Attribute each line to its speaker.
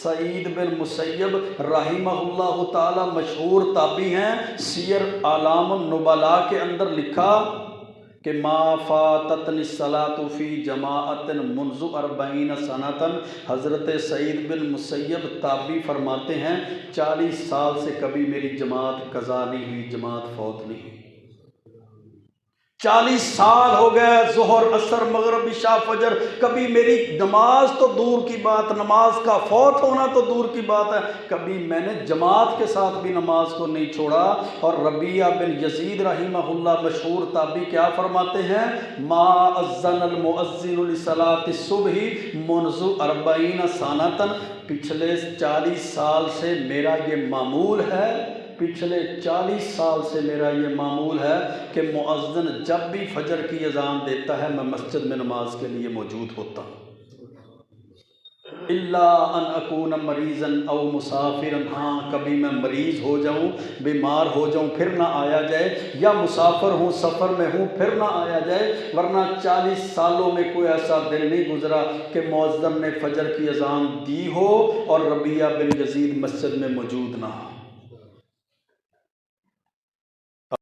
Speaker 1: सईद बिन मुसैयब रहिमहुल्लाह ताला मशहूर ताबी हैं। सियर आलाम नुबला के अंदर लिखा कि मा फ़ाततनी सलातु फ़ी जमाअतिन मुन्ज़ु अरबईन सनतन। हज़रत सईद बिन मुसैयब ताबी फरमाते हैं 40 साल से कभी मेरी जमात कज़ा नहीं हुई, जमात फौत नहीं हुई। 40 साल हो गए, ज़ोहर असर मगरिब इशा फजर, कभी मेरी नमाज तो दूर की बात, नमाज का फौत होना तो दूर की बात है, कभी मैंने जमात के साथ भी नमाज को नहीं छोड़ा। और रबिया बिन यजीद रहिमहुल्लाह मशहूर ताबी क्या फरमाते हैं, मा अज़्ज़नल मुअज़्ज़िनु लिसलाति सुबही मुन्ज़ु अरबईन सनतन। पिछले 40 साल से मेरा ये मामूल है, पिछले 40 साल से मेरा ये मामूल है कि मुअज़्ज़िन जब भी फजर की अज़ान देता है मैं मस्जिद में नमाज के लिए मौजूद होता हूँ। इल्ला अन अकून मरीज़न औ मुसाफिरन, हाँ कभी मैं मरीज़ हो जाऊँ, बीमार हो जाऊँ फिर ना आया जाए, या मुसाफिर हूँ सफ़र में हूँ फिर ना आया जाए, वरना 40 सालों में कोई ऐसा दिन नहीं गुज़रा कि मुअज़्ज़िन ने फजर की अज़ान दी हो और रबिया बिन यजीद मस्जिद में मौजूद ना हो।